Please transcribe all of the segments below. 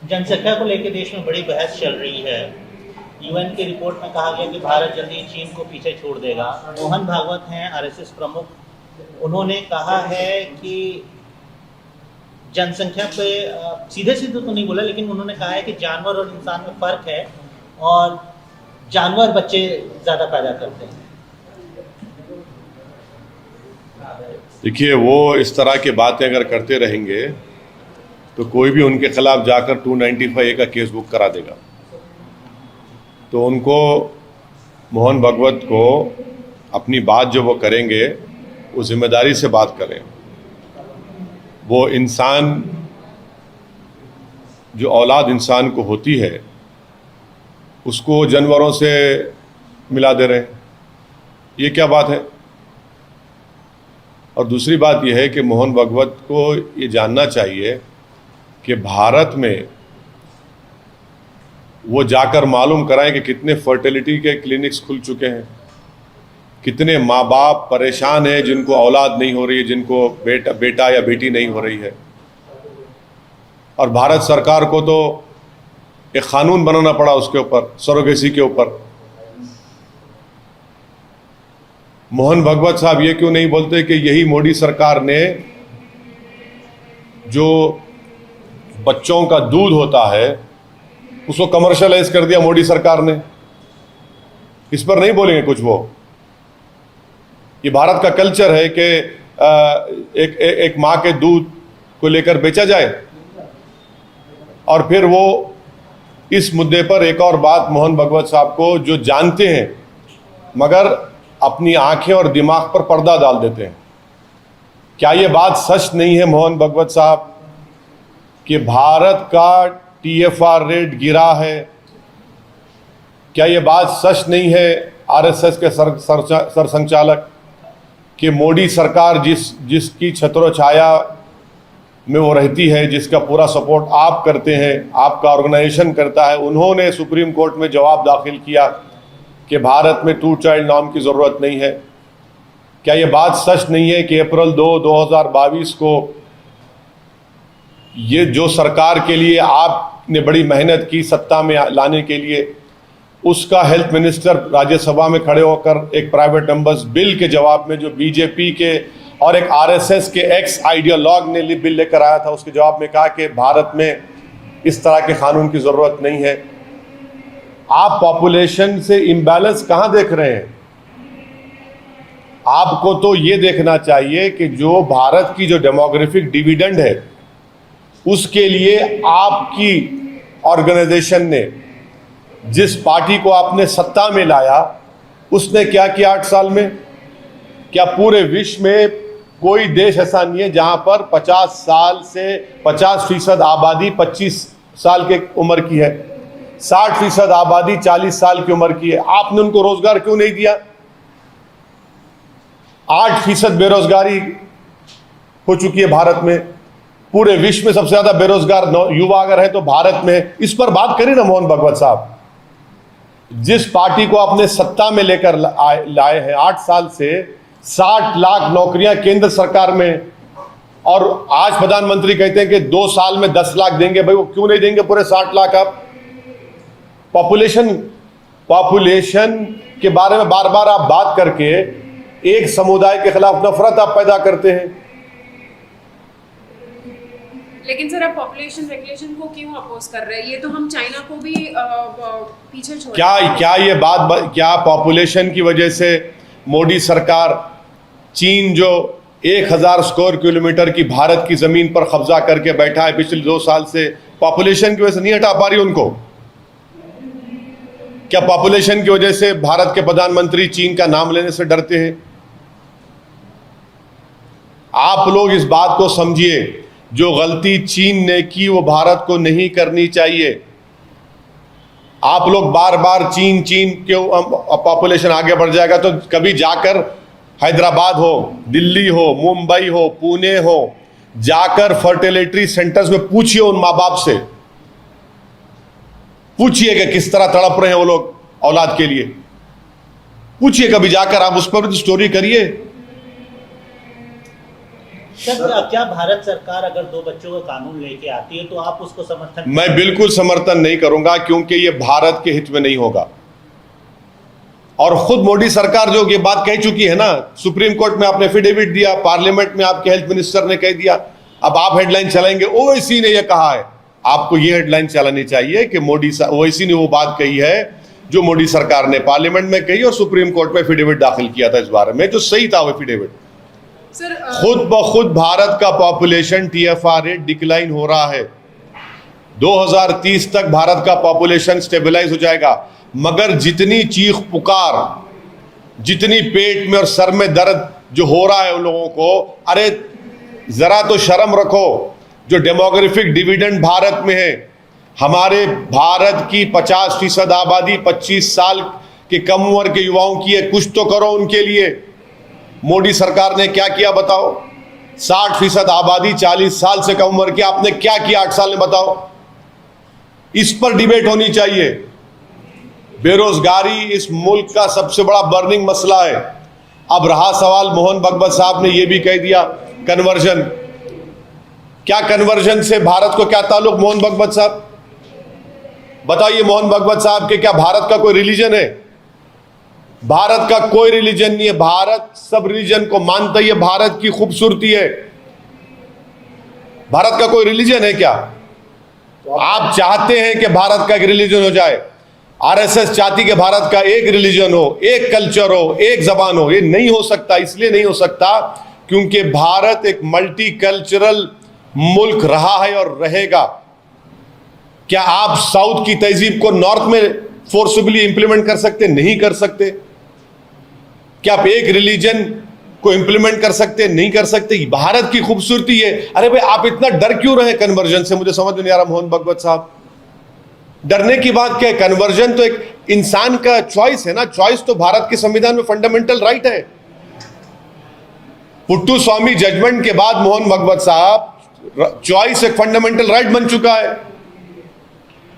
जनसंख्या को लेकर देश में बड़ी बहस चल रही है। यूएन की रिपोर्ट में कहा गया कि भारत जल्दी चीन को पीछे छोड़ देगा। मोहन भागवत हैं आरएसएस प्रमुख, उन्होंने कहा है कि जनसंख्या पे सीधे सीधे तो नहीं बोला, लेकिन उन्होंने कहा है कि जानवर और इंसान में फर्क है और जानवर बच्चे ज़्यादा पैदा करते हैं। देखिए, वो इस तरह की बातें अगर करते रहेंगे तो कोई भी उनके खिलाफ जाकर 295A का केस बुक करा देगा। तो उनको, मोहन भागवत को, अपनी बात जो वो करेंगे वो जिम्मेदारी से बात करें। वो इंसान, जो औलाद इंसान को होती है, उसको जानवरों से मिला दे रहे हैं, ये क्या बात है। और दूसरी बात यह है कि मोहन भागवत को ये जानना चाहिए कि भारत में वो जाकर मालूम कराएं कि कितने फर्टिलिटी के क्लिनिक्स खुल चुके हैं, कितने माँ बाप परेशान हैं जिनको औलाद नहीं हो रही है, जिनको बेटा या बेटी नहीं हो रही है। और भारत सरकार को तो एक कानून बनाना पड़ा उसके ऊपर, सरोगेसी के ऊपर। मोहन भागवत साहब ये क्यों नहीं बोलते कि यही मोदी सरकार ने जो बच्चों का दूध होता है उसको कमर्शियलाइज कर दिया मोदी सरकार ने। इस पर नहीं बोलेंगे कुछ वो। ये भारत का कल्चर है कि एक माँ के दूध को लेकर बेचा जाए। और फिर वो इस मुद्दे पर एक और बात मोहन भागवत साहब को, जो जानते हैं मगर अपनी आंखें और दिमाग पर पर्दा डाल देते हैं। क्या ये बात सच नहीं है मोहन भागवत साहब कि भारत का TFR रेट गिरा है? क्या ये बात सच नहीं है आरएसएस के सर संचालक कि मोदी सरकार जिसकी छत्रोछाया में वो रहती है, जिसका पूरा सपोर्ट आप करते हैं, आपका ऑर्गेनाइजेशन करता है, उन्होंने सुप्रीम कोर्ट में जवाब दाखिल किया कि भारत में 2 चाइल्ड नॉर्म की ज़रूरत नहीं है? क्या ये बात सच नहीं है कि अप्रैल 2, 2022 को ये जो सरकार के लिए आपने बड़ी मेहनत की सत्ता में लाने के लिए, उसका हेल्थ मिनिस्टर राज्यसभा में खड़े होकर एक प्राइवेट नंबर्स बिल के जवाब में, जो बीजेपी के और एक आरएसएस के एक्स आइडियोलॉग ने बिल लेकर आया था, उसके जवाब में कहा कि भारत में इस तरह के कानून की ज़रूरत नहीं है। आप पॉपुलेशन से इम्बैलेंस कहाँ देख रहे हैं? आपको तो ये देखना चाहिए कि जो भारत की जो डेमोग्राफिक डिविडेंड है, उसके लिए आपकी ऑर्गेनाइजेशन ने, जिस पार्टी को आपने सत्ता में लाया, उसने क्या किया 8 साल में? क्या पूरे विश्व में कोई देश ऐसा नहीं है जहां पर 50 साल से 50% आबादी 25 साल के उम्र की है, 60% आबादी 40 साल की उम्र की है? आपने उनको रोजगार क्यों नहीं दिया? 8% बेरोजगारी हो चुकी है भारत में। पूरे विश्व में सबसे ज्यादा बेरोजगार युवा अगर है तो भारत में। इस पर बात करिए ना मोहन भागवत साहब। जिस पार्टी को आपने सत्ता में लेकर लाए हैं, 8 साल से 60 लाख नौकरियां केंद्र सरकार में, और आज प्रधानमंत्री कहते हैं कि 2 साल में 10 लाख देंगे। भाई वो क्यों नहीं देंगे पूरे 60 लाख? आप पॉपुलेशन के बारे में बार बार आप बात करके एक समुदाय के खिलाफ नफरत आप पैदा करते हैं। लेकिन सर, आप पॉपुलेशन रेगुलेशन को क्यों अपोज कर रहे हैं? ये तो हम चाइना को भी पीछे छोड़ क्या पॉपुलेशन की वजह से मोदी सरकार चीन जो 1000 स्क्वायर किलोमीटर की भारत की जमीन पर कब्जा करके बैठा है पिछले 2 साल से, पॉपुलेशन की वजह से नहीं हटा पा रही उनको? क्या पॉपुलेशन की वजह से भारत के प्रधानमंत्री चीन का नाम लेने से डरते हैं? आप लोग इस बात को समझिए, जो गलती चीन ने की वो भारत को नहीं करनी चाहिए। आप लोग बार बार चीन क्यों, पॉपुलेशन आगे बढ़ जाएगा तो कभी जाकर हैदराबाद हो, दिल्ली हो, मुंबई हो, पुणे हो, जाकर फर्टिलिटी सेंटर्स में पूछिए उन माँ बाप से, पूछिए कि किस तरह तड़प रहे हैं वो लोग औलाद के लिए। पूछिए कभी जाकर, आप उस पर भी स्टोरी करिए। सर, क्या भारत सरकार अगर 2 बच्चों का कानून लेके आती है तो आप उसको समर्थन? मैं बिल्कुल समर्थन नहीं करूंगा, क्योंकि ये भारत के हित में नहीं होगा। और खुद मोदी सरकार जो ये बात कह चुकी है ना, सुप्रीम कोर्ट में आपने एफिडेविट दिया, पार्लियामेंट में आपके हेल्थ मिनिस्टर ने कह दिया, अब आप हेडलाइन चलाएंगे ओवैसी ने ये कहा है। आपको ये हेडलाइन चलानी चाहिए कि ओवैसी ने वो बात कही है जो मोदी सरकार ने पार्लियामेंट में कही और सुप्रीम कोर्ट में एफिडेविट दाखिल किया था इस बारे में, जो सही था वो एफिडेविट। सर खुद ब खुद भारत का पॉपुलेशन TFR रेट डिक्लाइन हो रहा है। 2030 तक भारत का पॉपुलेशन स्टेबलाइज हो जाएगा, मगर जितनी चीख पुकार, जितनी पेट में और सर में दर्द जो हो रहा है उन लोगों को, अरे जरा तो शर्म रखो। जो डेमोग्राफिक डिविडेंड भारत में है, हमारे भारत की 50% आबादी 25 साल के कम उम्र के युवाओं की है, कुछ तो करो उनके लिए। मोदी सरकार ने क्या किया बताओ? 60% आबादी 40 साल से कम उम्र की, आपने क्या किया 8 साल में बताओ? इस पर डिबेट होनी चाहिए। बेरोजगारी इस मुल्क का सबसे बड़ा बर्निंग मसला है। अब रहा सवाल, मोहन भगवत साहब ने यह भी कह दिया कन्वर्जन। क्या कन्वर्जन से भारत को क्या ताल्लुक? मोहन भगवत साहब बताइए, मोहन भगवत साहब के क्या भारत का कोई रिलीजन है? भारत का कोई रिलीजन नहीं है। भारत सब रिलीजन को मानता ही है, भारत की खूबसूरती है। भारत का कोई रिलीजन है क्या? आप चाहते हैं कि भारत का एक रिलीजन हो जाए, RSS चाहती कि भारत का एक रिलीजन हो, एक कल्चर हो, एक जबान हो। ये नहीं हो सकता। इसलिए नहीं हो सकता क्योंकि भारत एक मल्टी कल्चरल मुल्क रहा है और रहेगा। क्या आप साउथ की तहजीब को नॉर्थ में फोर्सिबली इंप्लीमेंट कर सकते? नहीं कर सकते। क्या आप एक रिलीजन को इंप्लीमेंट कर सकते? नहीं कर सकते। भारत की खूबसूरती है। अरे भाई, आप इतना डर क्यों रहे कन्वर्जन से? मुझे समझ में नहीं आ रहा मोहन भगवत साहब। डरने की बात क्या है? कन्वर्जन तो एक इंसान का चॉइस है ना। चॉइस तो भारत के संविधान में फंडामेंटल राइट है। पुट्टू स्वामी जजमेंट के बाद मोहन भगवत साहब, चॉइस एक फंडामेंटल राइट बन चुका है।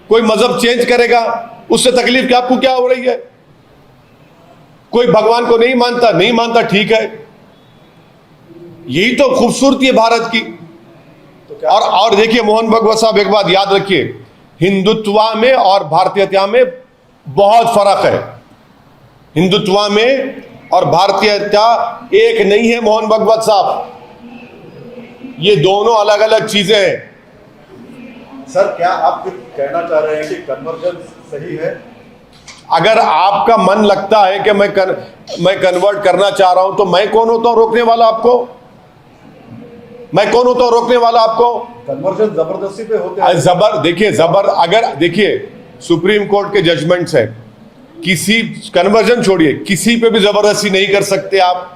कोई मजहब चेंज करेगा, उससे तकलीफ क्या, आपको क्या हो रही है? कोई भगवान को नहीं मानता, नहीं मानता, ठीक है। यही तो खूबसूरती है भारत की। और देखिए मोहन भगवत साहब, एक बात याद रखिए, हिंदुत्व में और भारतीयता में बहुत फर्क है। हिंदुत्व में और भारतीयता एक नहीं है मोहन भगवत साहब। ये दोनों अलग अलग चीजें हैं। सर, क्या आप कहना चाह रहे हैं कि कन्वर्जन सही है? अगर आपका मन लगता है कि मैं कन्वर्ट करना चाह रहा हूं, तो मैं कौन होता हूं रोकने वाला आपको? मैं कौन होता हूं रोकने वाला आपको? कन्वर्जन जबरदस्ती पे होते हैं। अगर देखिए सुप्रीम कोर्ट के जजमेंट्स है, किसी कन्वर्जन छोड़िए, किसी पे भी जबरदस्ती नहीं कर सकते आप।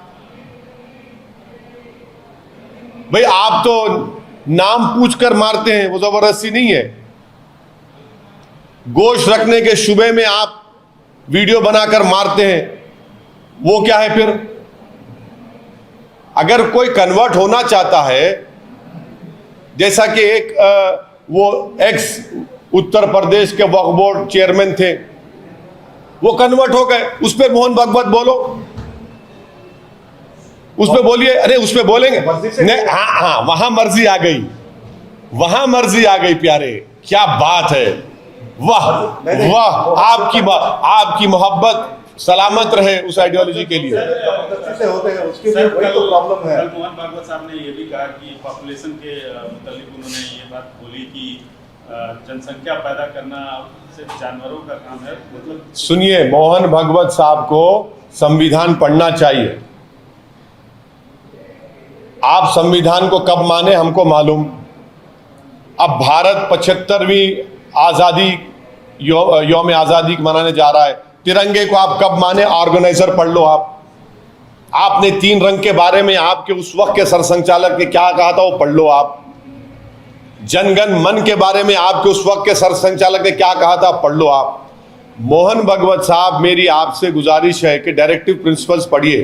भाई, आप तो नाम पूछकर मारते हैं, वो जबरदस्ती नहीं है। गोश्त रखने के शुबे में आप वीडियो बनाकर मारते हैं, वो क्या है फिर? अगर कोई कन्वर्ट होना चाहता है, जैसा कि एक वो एक्स उत्तर प्रदेश के वक्फ बोर्ड चेयरमैन थे, वो कन्वर्ट हो गए, उस पर मोहन भगवत बोलो, उस पर बोलिए। अरे उस पर बोलेंगे नहीं? हाँ, वहां मर्जी आ गई, वहां मर्जी आ गई। प्यारे, क्या बात है, वाह वाह। आपकी मोहब्बत सलामत रहे उस आइडियोलॉजी के लिए। जबरदस्ती से होते हैं, उसके लिए वही तो प्रॉब्लम है। मोहन भागवत साहब ने ये भी कहा कि पॉपुलेशन के मुतालिक उन्होंने ये बात बोली कि जनसंख्या पैदा करना सिर्फ जानवरों का काम है। मतलब सुनिए, मोहन भगवत साहब को संविधान पढ़ना चाहिए। आप संविधान को कब माने हमको मालूम। अब भारत 75वीं आजादी यौम आजादी मनाने जा रहा है। तिरंगे को आप कब माने? ऑर्गेनाइजर पढ़ लो आप। आपने 3 रंग के बारे में आपके उस वक्त के सरसंचालक ने क्या कहा था वो पढ़ लो आप। जनगण मन के बारे में आपके उस वक्त के सरसंचालक ने क्या कहा था पढ़ लो आप। मोहन भगवत साहब, मेरी आपसे गुजारिश है कि डायरेक्टिव प्रिंसिपल्स पढ़िए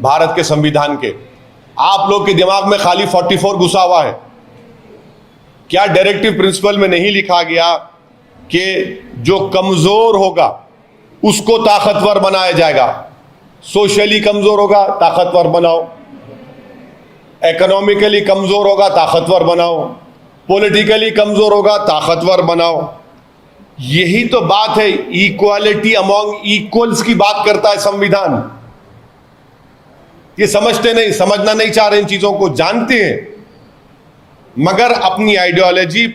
भारत के संविधान के। आप लोग के दिमाग में खाली 44 घुसा हुआ है। क्या डायरेक्टिव प्रिंसिपल में नहीं लिखा गया कि जो कमजोर होगा उसको ताकतवर बनाया जाएगा? सोशली कमजोर होगा ताकतवर बनाओ, इकोनॉमिकली कमजोर होगा ताकतवर बनाओ, पॉलिटिकली कमजोर होगा ताकतवर बनाओ। यही तो बात है, इक्वालिटी अमॉन्ग इक्वल्स की बात करता है संविधान। ये समझते नहीं, समझना नहीं चाह रहे, इन चीजों को जानते हैं मगर अपनी आइडियोलॉजी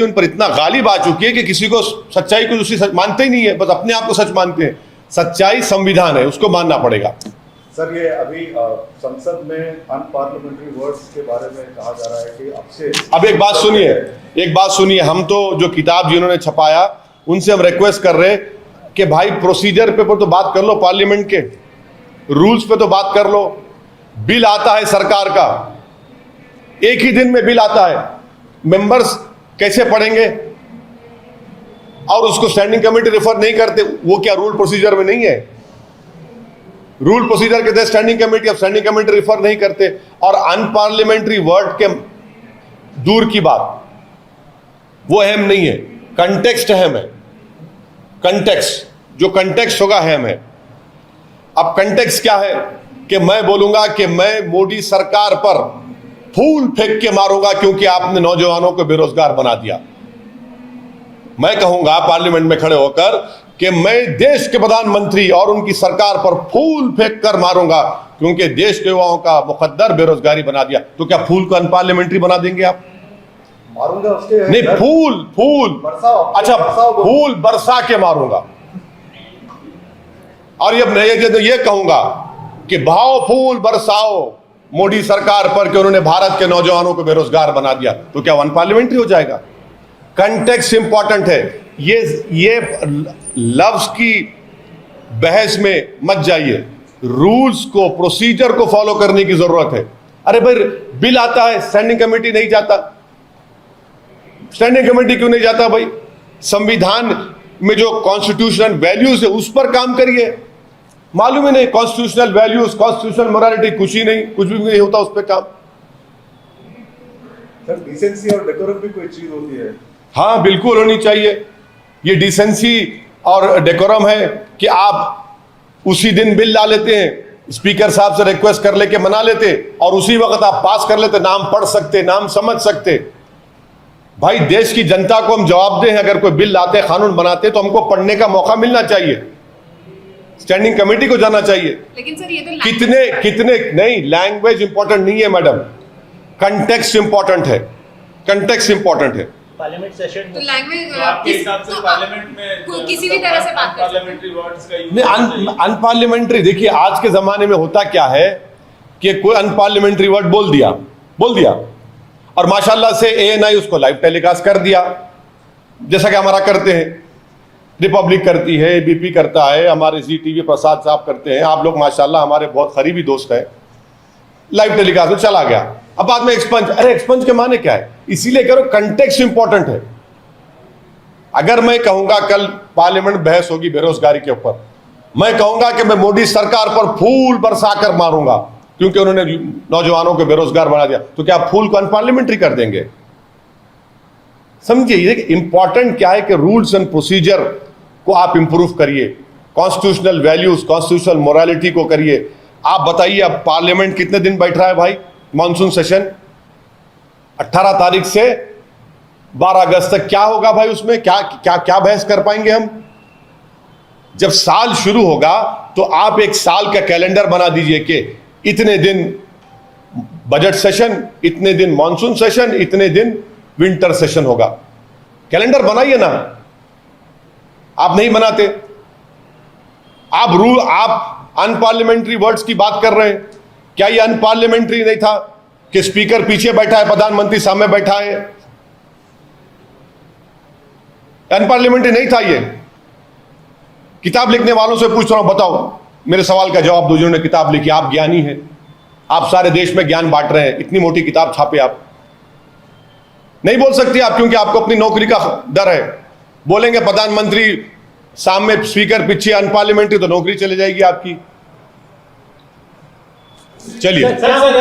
उन पर इतना गालिब आ चुकी है कि किसी को सच्चाई को दूसरी सच मानते ही नहीं है, बस अपने आप को सच मानते हैं। सच्चाई संविधान है, उसको मानना पड़ेगा। सर ये अभी संसद में अनपार्लियामेंट्री वर्ड्स के बारे में कहा जा रहा है कि अब से अब एक बात सुनिए, हम तो जो किताब जिन्होंने छपाया उनसे हम रिक्वेस्ट कर रहे कि भाई प्रोसीजर पे तो बात कर लो, पार्लियामेंट के रूल्स पे तो बात कर लो। बिल आता है सरकार का, एक ही दिन में बिल आता है, मेंबर्स कैसे पढ़ेंगे? और उसको स्टैंडिंग कमेटी रेफर नहीं करते, वो क्या रूल प्रोसीजर में नहीं है? रूल प्रोसीजर के तहत स्टैंडिंग कमेटी, अब स्टैंडिंग कमेटी रेफर नहीं करते। और अनपार्लियामेंट्री वर्ड के दूर की बात, वो अहम नहीं है, कंटेक्स्ट अहम है। कंटेक्स्ट, जो कंटेक्स्ट होगा अहम है। अब कंटेक्स्ट क्या है कि मैं बोलूंगा कि मैं मोदी सरकार पर फूल फेंक के मारूंगा क्योंकि आपने नौजवानों को बेरोजगार बना दिया। मैं कहूंगा पार्लियामेंट में खड़े होकर कि मैं देश के प्रधानमंत्री और उनकी सरकार पर फूल फेंक कर मारूंगा क्योंकि देश के युवाओं का मुकद्दर बेरोजगारी बना दिया। तो क्या फूल को अनपार्लियामेंट्री बना देंगे आप? मारूंगा उसके नहीं, फूल अच्छा, फूल बरसा के मारूंगा। और ये कहूंगा कि भाव फूल बरसाओ मोदी सरकार पर कि उन्होंने भारत के नौजवानों को बेरोजगार बना दिया। तो क्या अनपार्लियामेंट्री हो जाएगा? कंटेक्स्ट इंपॉर्टेंट है। ये लफ्ज की बहस में मत जाइए, रूल्स को, प्रोसीजर को फॉलो करने की जरूरत है। अरे भाई बिल आता है, स्टैंडिंग कमेटी नहीं जाता। स्टैंडिंग कमेटी क्यों नहीं जाता भाई? संविधान में जो कॉन्स्टिट्यूशनल वैल्यूज है उस पर काम करिए। मालूम ही नहीं, कॉन्स्टिट्यूशनल वैल्यूज, कॉन्स्टिट्यूशनल मोरालिटी कुछ ही नहीं, कुछ भी नहीं होता उस पर काम। सर डिसेंसी और डेकोरम भी कोई चीज होती है? हाँ बिल्कुल होनी चाहिए। ये डिसेंसी और डेकोरम है कि आप उसी दिन बिल ला लेते हैं, स्पीकर साहब से रिक्वेस्ट कर लेके मना लेते और उसी वक्त आप पास कर लेते, नाम पढ़ सकते, नाम समझ सकते। भाई देश की जनता को हम जवाब दें, अगर कोई बिल लाते, कानून बनाते तो हमको पढ़ने का मौका मिलना चाहिए, स्टैंडिंग कमेटी को जाना चाहिए। लेकिन सर ये तो कितने नहीं, लैंग्वेज इंपॉर्टेंट नहीं है मैडम, कंटेक्स्ट इंपॉर्टेंट है। कंटेक्स्ट इंपॉर्टेंट है। पार्लियामेंट सेशन तो लैंग्वेज तो आपके हिसाब से पार्लियामेंट में किसी भी तरह से बात कर पार्लियामेंट्री वर्ड्स का यूज नहीं, अनपार्लियामेंट्री, देखिए आज के जमाने में होता क्या है कि कोई अनपार्लियामेंट्री वर्ड बोल दिया और माशाल्लाह से ANI उसको लाइव टेलीकास्ट कर दिया, जैसा कि हमारा करते हैं, रिपब्लिक करती है, ABP करता है, हमारे ZTV प्रसाद साहब करते हैं। आप लोग माशाल्लाह हमारे बहुत करीबी दोस्त हैं। लाइव टेलीकास्ट में चला गया, अब बाद में एक्सपंज। अरे एक्सपंज के माने क्या है? इसीलिए करो, कंटेक्स्ट इंपॉर्टेंट है। अगर मैं कहूंगा कल पार्लियामेंट बहस होगी बेरोजगारी के ऊपर, मैं कहूंगा कि मैं मोदी सरकार पर फूल बरसाकर मारूंगा क्योंकि उन्होंने नौजवानों को बेरोजगार बना दिया, तो क्या फूल को अनपार्लियामेंट्री कर देंगे? समझिए इंपॉर्टेंट क्या है कि रूल्स एंड प्रोसीजर को आप इंप्रूव करिए, कॉन्स्टिट्यूशनल वैल्यूज, कॉन्स्टिट्यूशनल मोरालिटी को करिए। आप बताइए अब पार्लियामेंट कितने दिन बैठ रहा है भाई? मॉनसून सेशन 18 तारीख से 12 अगस्त तक क्या होगा भाई? उसमें क्या बहस कर पाएंगे हम? जब साल शुरू होगा तो आप एक साल का कैलेंडर बना दीजिए कि इतने दिन बजट सेशन, इतने दिन मॉनसून सेशन, इतने दिन विंटर सेशन होगा। कैलेंडर बनाइए ना, आप नहीं बनाते। आप अनपार्लियामेंट्री वर्ड्स की बात कर रहे हैं। क्या ये अनपार्लियामेंट्री नहीं था कि स्पीकर पीछे बैठा है, प्रधानमंत्री सामने बैठा है? अनपार्लियामेंट्री नहीं था ये? किताब लिखने वालों से पूछ रहा हूं, बताओ, मेरे सवाल का जवाब दो जिन्होंने किताब लिखी। आप ज्ञानी हैं, आप सारे देश में ज्ञान बांट रहे हैं, इतनी मोटी किताब छापे आप। नहीं बोल सकते आप क्योंकि आपको अपनी नौकरी का डर है। बोलेंगे प्रधानमंत्री सामने, स्पीकर पीछे, अनपार्लियामेंट्री, तो नौकरी चली जाएगी आपकी। चलिए एक सवाल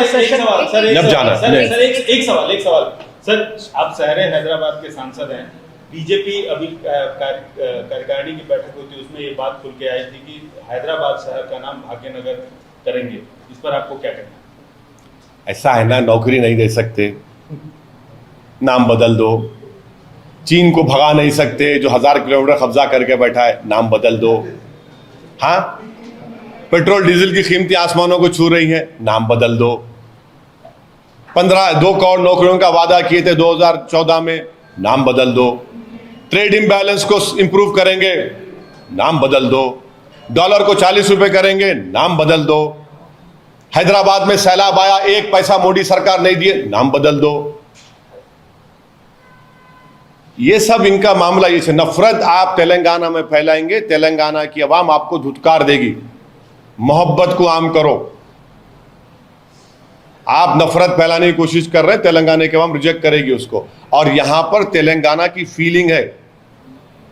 सर, आप शहर हैदराबाद के सांसद हैं। बीजेपी अभी कार्यकारिणी की बैठक हुई थी, उसमें ये बात खुल के आई थी कि हैदराबाद शहर का नाम भाग्यनगर करेंगे। इस पर आपको क्या कहना है? ऐसा है ना, नौकरी नहीं दे सकते, नाम बदल दो। चीन को भगा नहीं सकते जो 1000 किलोमीटर कब्जा करके बैठा है, नाम बदल दो। हाँ, पेट्रोल डीजल की कीमतें आसमानों को छू रही हैं, नाम बदल दो। 2 करोड़ नौकरियों का वादा किए थे 2014 में, नाम बदल दो। ट्रेड इम्बैलेंस को इंप्रूव करेंगे, नाम बदल दो। डॉलर को 40 रुपए करेंगे, नाम बदल दो। हैदराबाद में सैलाब आया, 1 पैसा मोदी सरकार नहीं दिए, नाम बदल दो। ये सब इनका मामला ये है। नफरत आप तेलंगाना में फैलाएंगे, तेलंगाना की आवाम आपको धुतकार देगी। मोहब्बत को आम करो। आप नफरत फैलाने की कोशिश कर रहे हैं, तेलंगाना की आवाम रिजेक्ट करेगी उसको। और यहां पर तेलंगाना की फीलिंग है,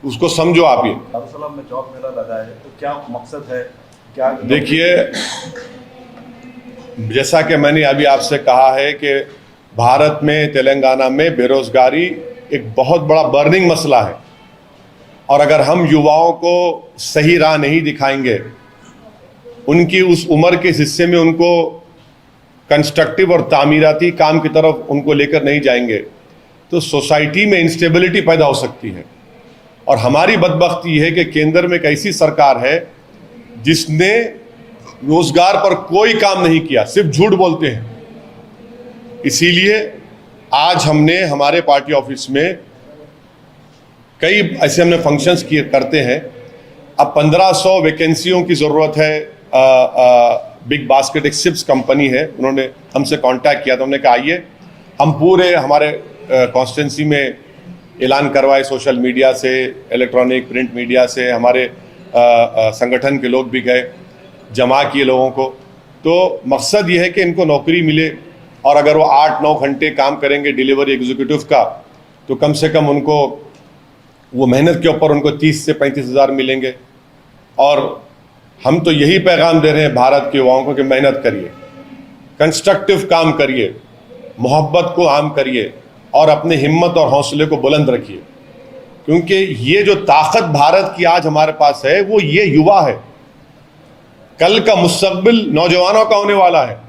उसको समझो आप। ये दारुसलाम में जॉब मेला लगा है, तो क्या मकसद है? क्या देखिए, जैसा कि मैंने अभी आपसे कहा है कि भारत में, तेलंगाना में बेरोजगारी एक बहुत बड़ा बर्निंग मसला है। और अगर हम युवाओं को सही राह नहीं दिखाएंगे, उनकी उस उम्र के हिस्से में उनको कंस्ट्रक्टिव और तामीराती काम की तरफ उनको लेकर नहीं जाएंगे, तो सोसाइटी में इंस्टेबिलिटी पैदा हो सकती है। और हमारी बदबख्ती है कि केंद्र में एक ऐसी सरकार है जिसने रोजगार पर कोई काम नहीं किया, सिर्फ झूठ बोलते हैं। इसीलिए आज हमने हमारे पार्टी ऑफिस में कई ऐसे हमने फंक्शंस किए करते हैं। अब 1500 वैकेंसियों की ज़रूरत है। बिग बास्केट एक सिप्स कंपनी है, उन्होंने हमसे कांटेक्ट किया था। हमने कहा आइए, हम पूरे हमारे कॉन्स्टिट्यूंसी में ऐलान करवाए, सोशल मीडिया से, इलेक्ट्रॉनिक प्रिंट मीडिया से, हमारे संगठन के लोग भी गए, जमा किए लोगों को। तो मकसद ये है कि इनको नौकरी मिले, और अगर वो 8-9 घंटे काम करेंगे डिलीवरी एग्जीक्यूटिव का, तो कम से कम उनको वो मेहनत के ऊपर उनको 30 से 35 हज़ार मिलेंगे। और हम तो यही पैगाम दे रहे हैं भारत के युवाओं को कि मेहनत करिए, कंस्ट्रक्टिव काम करिए, मोहब्बत को आम करिए, और अपने हिम्मत और हौसले को बुलंद रखिए। क्योंकि ये जो ताकत भारत की आज हमारे पास है, वो ये युवा है। कल का मुस्तकबिल नौजवानों का होने वाला है,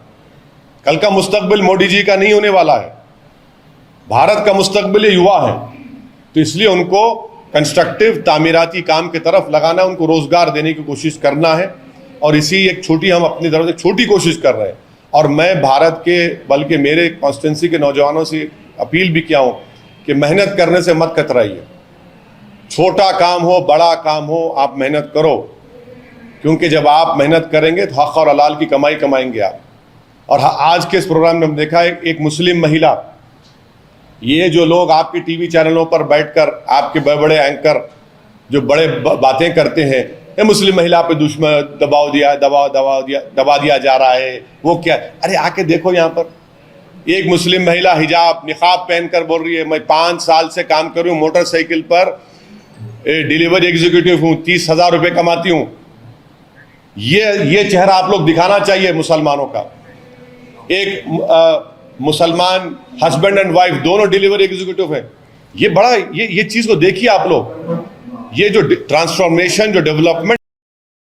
कल का मुस्तकबिल मोदी जी का नहीं होने वाला है। भारत का मुस्तकबिल युवा है, तो इसलिए उनको कंस्ट्रक्टिव तामीराती काम की तरफ लगाना, उनको रोजगार देने की कोशिश करना है। और इसी एक छोटी, हम अपनी तरफ से छोटी कोशिश कर रहे हैं। और मैं भारत के, बल्कि मेरे कॉन्स्टिट्यूंसी के नौजवानों से अपील भी किया हूँ कि मेहनत करने से मत कतराइए। छोटा काम हो, बड़ा काम हो, आप मेहनत करो। क्योंकि जब आप मेहनत करेंगे तो हक और हलाल की कमाई कमाएंगे आप। और आज के इस प्रोग्राम में हम देखा है, एक मुस्लिम महिला, ये जो लोग आपके टीवी चैनलों पर बैठकर आपके बड़े बड़े एंकर जो बड़े बातें करते हैं, ये मुस्लिम महिला पे दुश्मन दबा दिया जा रहा है, वो क्या? अरे आके देखो, यहाँ पर एक मुस्लिम महिला हिजाब निकाब पहनकर बोल रही है, मैं 5 साल से काम कर रही हूँ, मोटरसाइकिल पर डिलीवरी एग्जीक्यूटिव हूँ, 30,000 रुपये कमाती हूँ। ये चेहरा आप लोग दिखाना चाहिए मुसलमानों का। एक मुसलमान हस्बैंड एंड वाइफ दोनों डिलीवरी एग्जीक्यूटिव हैं। ये बड़ा, ये चीज को देखिए आप लोग, ये जो ट्रांसफॉर्मेशन, जो डेवलपमेंट